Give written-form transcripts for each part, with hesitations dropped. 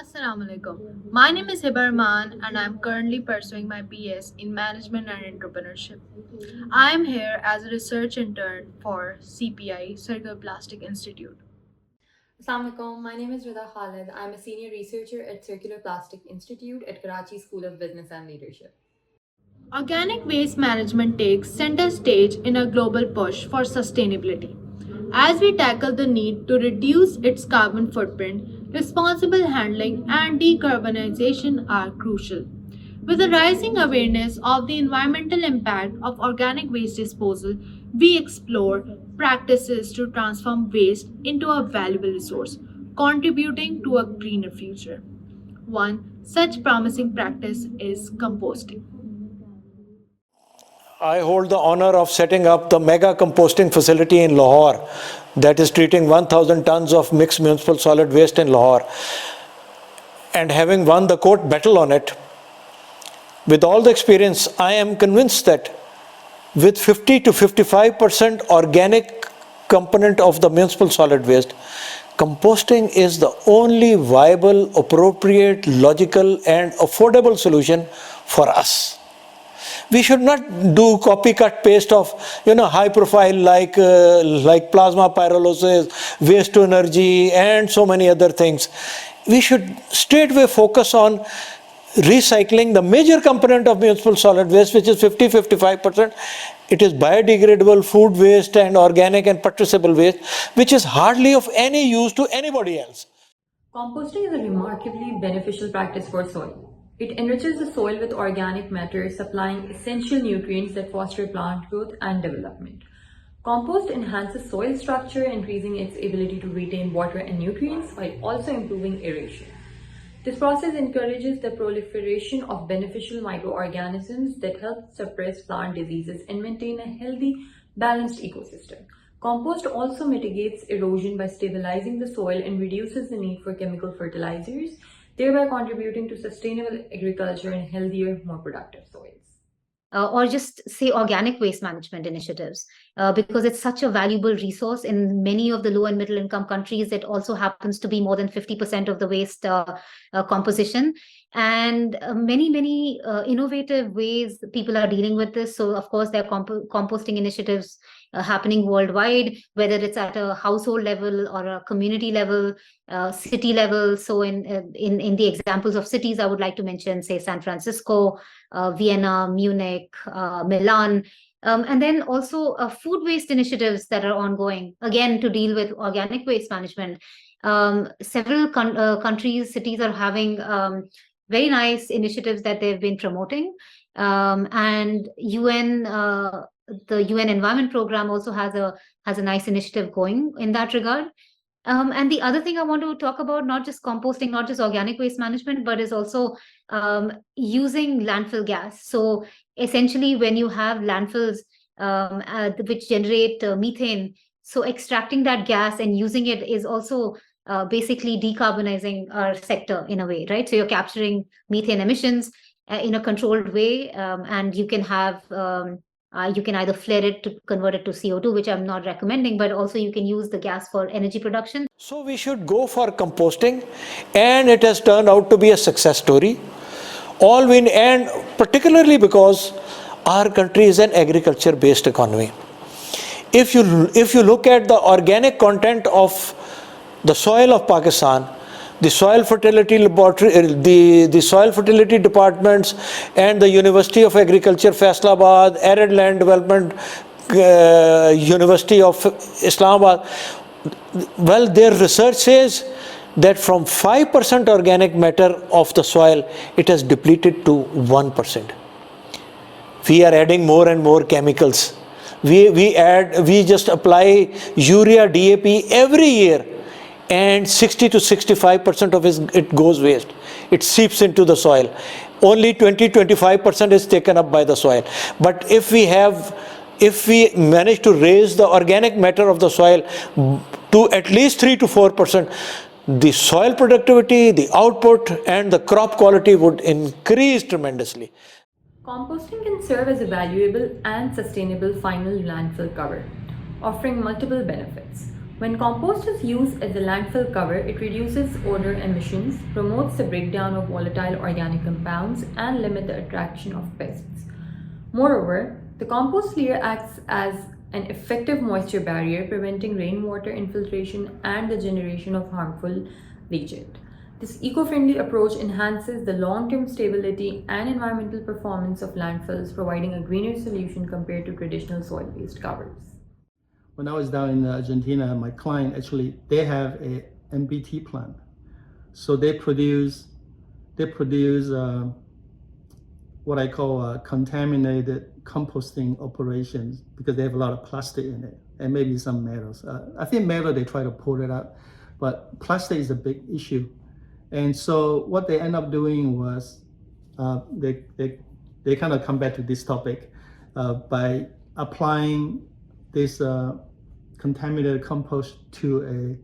Assalamu alaikum. My name is Hibar Rahman and I am currently pursuing my BS in Management and Entrepreneurship. I am here as a research intern for CPI, Circular Plastic Institute. Assalamualaikum. My name is Rida Khalid. I'm a senior researcher at Circular Plastic Institute at Karachi School of Business and Leadership. Organic waste management takes center stage in a global push for sustainability. As we tackle the need to reduce its carbon footprint, responsible handling and decarbonization are crucial. With a rising awareness of the environmental impact of organic waste disposal, we explore practices to transform waste into a valuable resource, contributing to a greener future. One such promising practice is composting. I hold the honor of setting up the mega composting facility in Lahore that is treating 1,000 tons of mixed municipal solid waste in Lahore. And having won the court battle on it, with all the experience, I am convinced that with 50 to 55% organic component of the municipal solid waste, composting is the only viable, appropriate, logical, and affordable solution for us. We should not do copycat paste of high profile like plasma pyrolysis, waste to energy, and so many other things. We should straightway focus on recycling the major component of municipal solid waste, which is 50-55%. It is biodegradable food waste and organic and putrescible waste, which is hardly of any use to anybody else. Composting is a remarkably beneficial practice for soil. It enriches the soil with organic matter, supplying essential nutrients that foster plant growth and development. Compost enhances soil structure, increasing its ability to retain water and nutrients while also improving aeration. This process encourages the proliferation of beneficial microorganisms that help suppress plant diseases and maintain a healthy, balanced ecosystem. Compost also mitigates erosion by stabilizing the soil and reduces the need for chemical fertilizers, thereby contributing to sustainable agriculture and healthier, more productive soils. Or just say organic waste management initiatives, because it's such a valuable resource in many of the low and middle income countries. It also happens to be more than 50% of the waste composition, and many innovative ways people are dealing with this. So of course there are composting initiatives happening worldwide, whether it's at a household level or a community level, city level. So in the examples of cities, I would like to mention, say, San Francisco, Vienna, Munich, Milan, and then also food waste initiatives that are ongoing, again, to deal with organic waste management. Several countries, cities are having very nice initiatives that they've been promoting, and the UN Environment Program also has a nice initiative going in that regard. And the other thing I want to talk about, not just composting, not just organic waste management, but is also using landfill gas. So essentially, when you have landfills which generate methane, so extracting that gas and using it is also basically decarbonizing our sector in a way, right? So you're capturing methane emissions in a controlled way, and you can have you can either flare it to convert it to CO2, which I'm not recommending, but also you can use the gas for energy production. So we should go for composting, and it has turned out to be a success story. And particularly because our country is an agriculture-based economy. If you look at the organic content of the soil of Pakistan, the soil fertility laboratory, the soil fertility departments, and the University of Agriculture, Faisalabad, Arid Land Development University of Islamabad, well, their research says that from 5% organic matter of the soil, it has depleted to 1%. We are adding more and more chemicals. We just apply urea, DAP every year, and 60 to 65% of it goes waste. It seeps into the soil. Only 20-25% is taken up by the soil. But if we manage to raise the organic matter of the soil to at least 3 to 4%, the soil productivity, the output, and the crop quality would increase tremendously. Composting can serve as a valuable and sustainable final landfill cover, offering multiple benefits. When compost is used as a landfill cover, it reduces odor emissions, promotes the breakdown of volatile organic compounds, and limits the attraction of pests. Moreover, the compost layer acts as an effective moisture barrier, preventing rainwater infiltration and the generation of harmful leachate. This eco-friendly approach enhances the long-term stability and environmental performance of landfills, providing a greener solution compared to traditional soil-based covers. When I was down in Argentina, my client actually, they have a MBT plant. So they produce what I call contaminated composting operations, because they have a lot of plastic in it and maybe some metals. I think metal, they try to pull it out, but plastic is a big issue. And so what they end up doing was they kind of come back to this topic by applying this contaminated compost to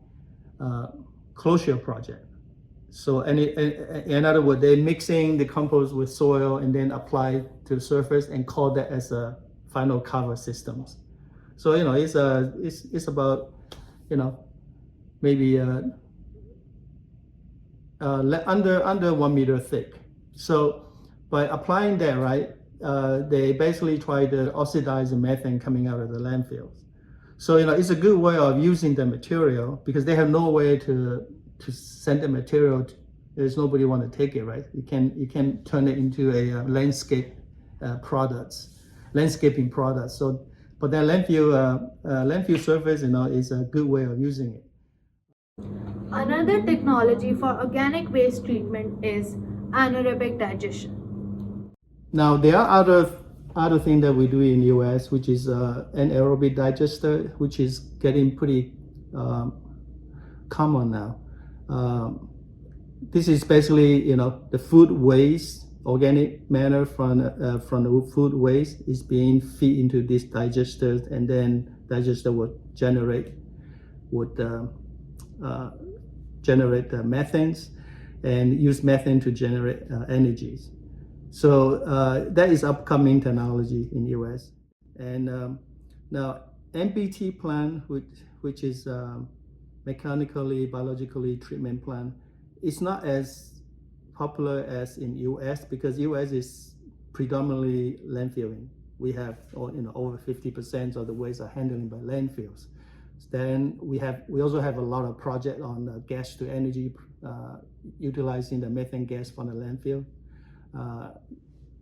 a closure project. So in other words, they're mixing the compost with soil and then apply to the surface and call that as a final cover systems. So it's about maybe under 1 meter thick. So by applying that, right, they basically try to oxidize the methane coming out of the landfills. So it's a good way of using the material, because they have no way to send the material. There's nobody want to take it, right? You can turn it into a landscaping product. So, but that landfill surface, is a good way of using it. Another technology for organic waste treatment is anaerobic digestion. Now there are other thing that we do in the US, which is anaerobic digester, which is getting pretty common now. This is basically the food waste, organic matter from the food waste is being fed into these digesters, and then digester would generate the methanes and use methane to generate energies. So that is upcoming technology in the US. And now MBT plant, which is mechanically, biologically treatment plant, it's not as popular as in US, because US is predominantly landfilling. We have over 50% of the waste are handled by landfills. Then we also have a lot of project on gas to energy, utilizing the methane gas from the landfill.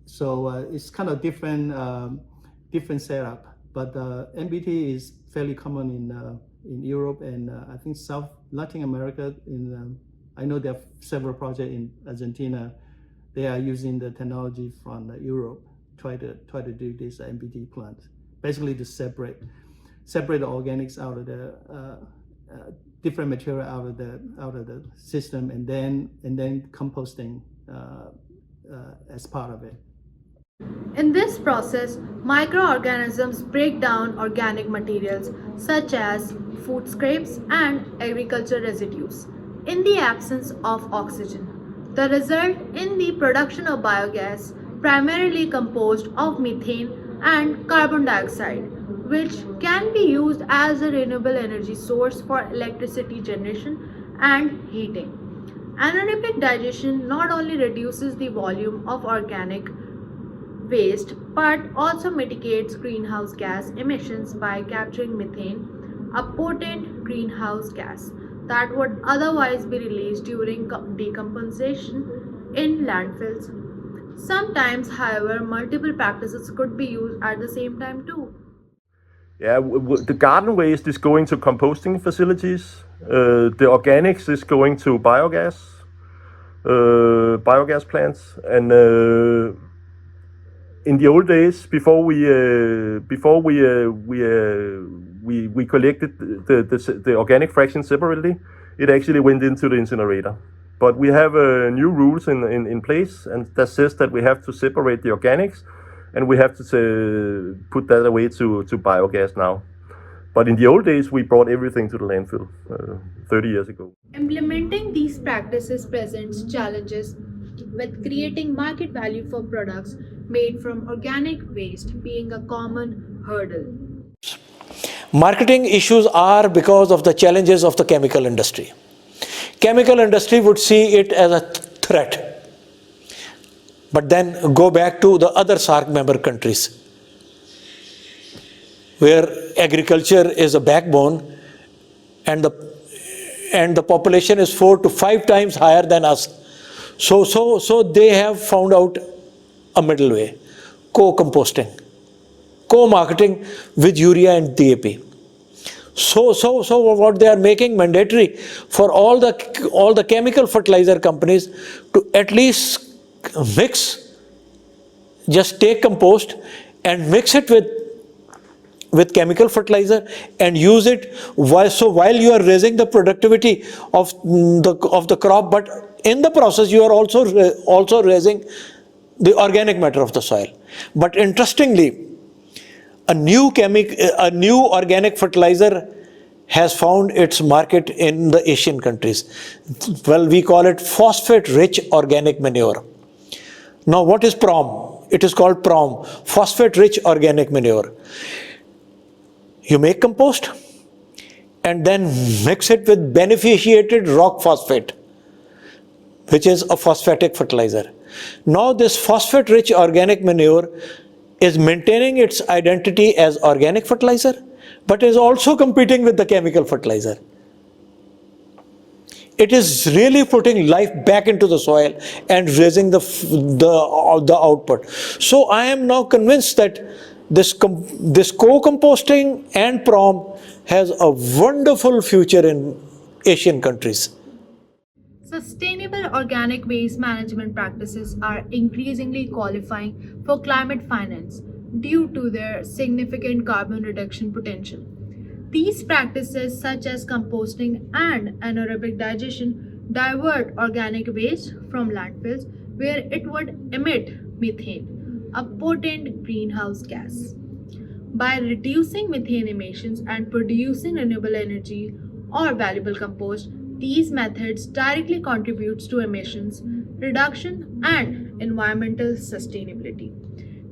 So it's kind of different setup. But MBT is fairly common in Europe and I think Latin America. I know there are several projects in Argentina. They are using the technology from Europe, try to do this MBT plant, basically to separate the organics out of the different material out of the system, and then composting as part of it. In this process, microorganisms break down organic materials such as food scraps and agriculture residues in the absence of oxygen. The result in the production of biogas, primarily composed of methane and carbon dioxide, which can be used as a renewable energy source for electricity generation and heating. Anaerobic digestion not only reduces the volume of organic waste but also mitigates greenhouse gas emissions by capturing methane, a potent greenhouse gas that would otherwise be released during decomposition in landfills. Sometimes, however, multiple practices could be used at the same time too. Yeah, the garden waste is going to composting facilities. The organics is going to biogas plants, and in the old days, before we collected the organic fraction separately, it actually went into the incinerator. But we have new rules in place, and that says that we have to separate the organics, and we have to put that away to biogas now. But in the old days, we brought everything to the landfill 30 years ago. Implementing these practices presents challenges with creating market value for products made from organic waste being a common hurdle. Marketing issues are because of the challenges of the chemical industry. Chemical industry would see it as a threat. But then go back to the other SAARC member countries, where agriculture is a backbone and the population is 4 to 5 times higher than us. So they have found out a middle way, co-composting, co-marketing with urea and DAP. So what they are making mandatory for all the chemical fertilizer companies to at least mix, just take compost and mix it with chemical fertilizer and use it while you are raising the productivity of the crop, but in the process you are also raising the organic matter of the soil. But interestingly, a new organic fertilizer has found its market in the Asian countries. Well, we call it phosphate-rich organic manure. Now, what is PROM? It is called PROM, phosphate-rich organic manure. You make compost and then mix it with beneficiated rock phosphate, which is a phosphatic fertilizer. Now, this phosphate-rich organic manure is maintaining its identity as organic fertilizer, but is also competing with the chemical fertilizer. It is really putting life back into the soil and raising the output. So I am now convinced that this co-composting and PROM has a wonderful future in Asian countries. Sustainable organic waste management practices are increasingly qualifying for climate finance due to their significant carbon reduction potential. These practices, such as composting and anaerobic digestion, divert organic waste from landfills where it would emit methane, a potent greenhouse gas. By reducing methane emissions and producing renewable energy or valuable compost, these methods directly contribute to emissions reduction and environmental sustainability.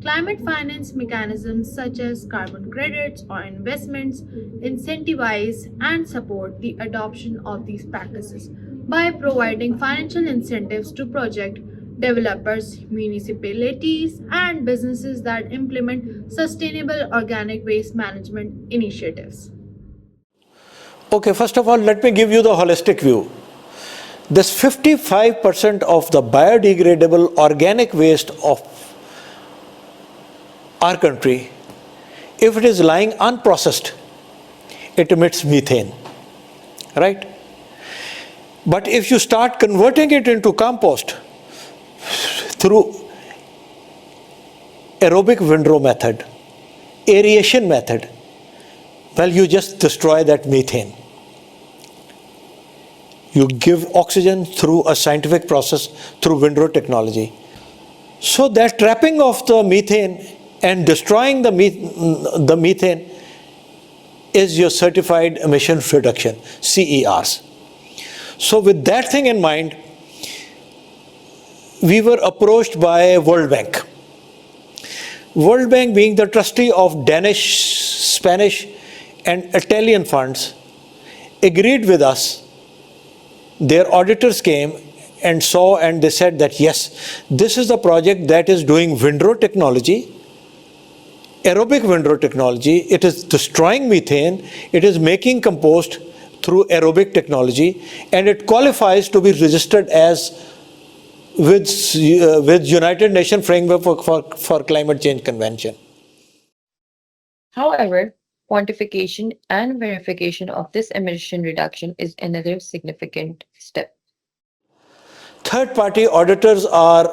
Climate finance mechanisms such as carbon credits or investments incentivize and support the adoption of these practices by providing financial incentives to project developers, municipalities, and businesses that implement sustainable organic waste management initiatives. Okay, first of all, let me give you the holistic view. This 55% of the biodegradable organic waste of our country, if it is lying unprocessed, it emits methane, right? But if you start converting it into compost through aerobic windrow method, aeration method, well, you just destroy that methane. You give oxygen through a scientific process through windrow technology. So that trapping of the methane and destroying the methane is your certified emission reduction, CERs. So with that thing in mind, we were approached by World Bank. World Bank, being the trustee of Danish, Spanish, and Italian funds, agreed with us. Their auditors came and saw, and they said that yes, this is the project that is doing windrow technology, aerobic windrow technology. It is destroying methane, it is making compost through aerobic technology, and it qualifies to be registered as with United Nations Framework for Climate Change Convention. However, quantification and verification of this emission reduction is another significant step. Third-party auditors are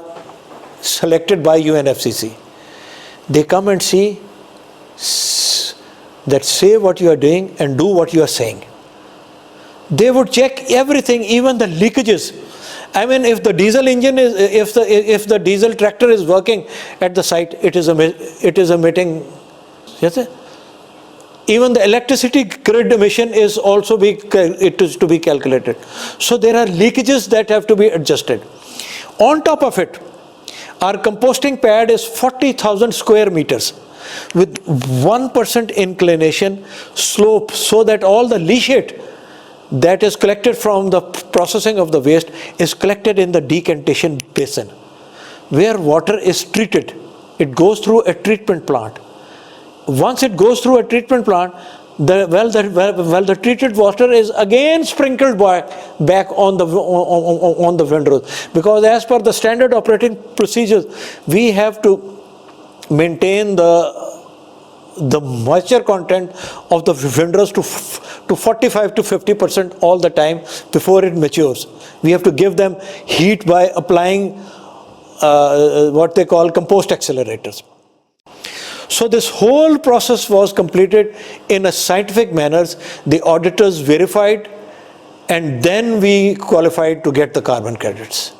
selected by UNFCCC. They come and see that say what you are doing and do what you are saying. They would check everything, even the leakages. I mean, if the diesel engine is, if the diesel tractor is working at the site, it is emitting. Yes, sir? Even the electricity grid emission is also to be calculated. So there are leakages that have to be adjusted. On top of it, our composting pad is 40,000 square meters. with 1% inclination slope, so that all the leachate that is collected from the processing of the waste is collected in the decantation basin, where water is treated. It goes through a treatment plant. Once it goes through a treatment plant, the treated water is again sprinkled back on the windrows, because as per the standard operating procedures, we have to maintain the moisture content of the windrows to 45 to 50% all the time before it matures. We have to give them heat by applying what they call compost accelerators. So this whole process was completed in a scientific manner. The auditors verified, and then we qualified to get the carbon credits.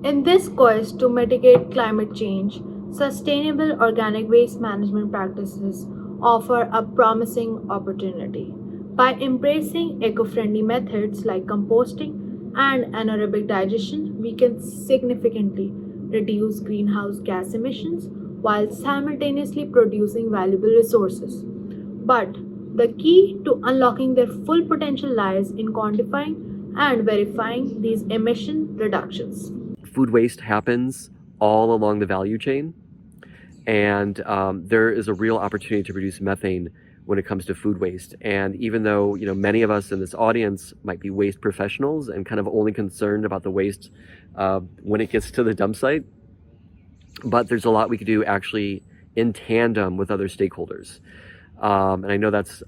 In this quest to mitigate climate change, sustainable organic waste management practices offer a promising opportunity. By embracing eco-friendly methods like composting and anaerobic digestion, we can significantly reduce greenhouse gas emissions while simultaneously producing valuable resources. But the key to unlocking their full potential lies in quantifying and verifying these emission reductions. Food waste happens all along the value chain, and there is a real opportunity to reduce methane when it comes to food waste. And even though many of us in this audience might be waste professionals and kind of only concerned about the waste when it gets to the dump site, but there's a lot we could do actually in tandem with other stakeholders. And I know that's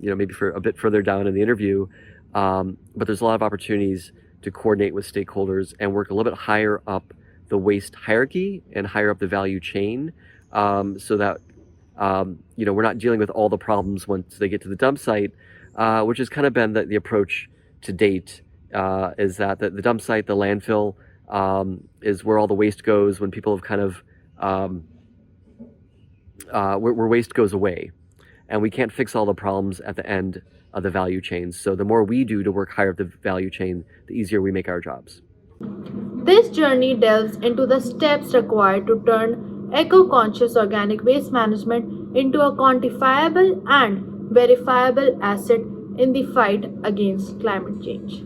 maybe for a bit further down in the interview, but there's a lot of opportunities to coordinate with stakeholders and work a little bit higher up the waste hierarchy and higher up the value chain, so that we're not dealing with all the problems once they get to the dump site, which has kind of been the approach to date, is that the dump site, the landfill, is where all the waste goes when people have kind of where waste goes away, and we can't fix all the problems at the end of the value chain. So the more we do to work higher up the value chain, the easier we make our jobs. This journey delves into the steps required to turn eco-conscious organic waste management into a quantifiable and verifiable asset in the fight against climate change.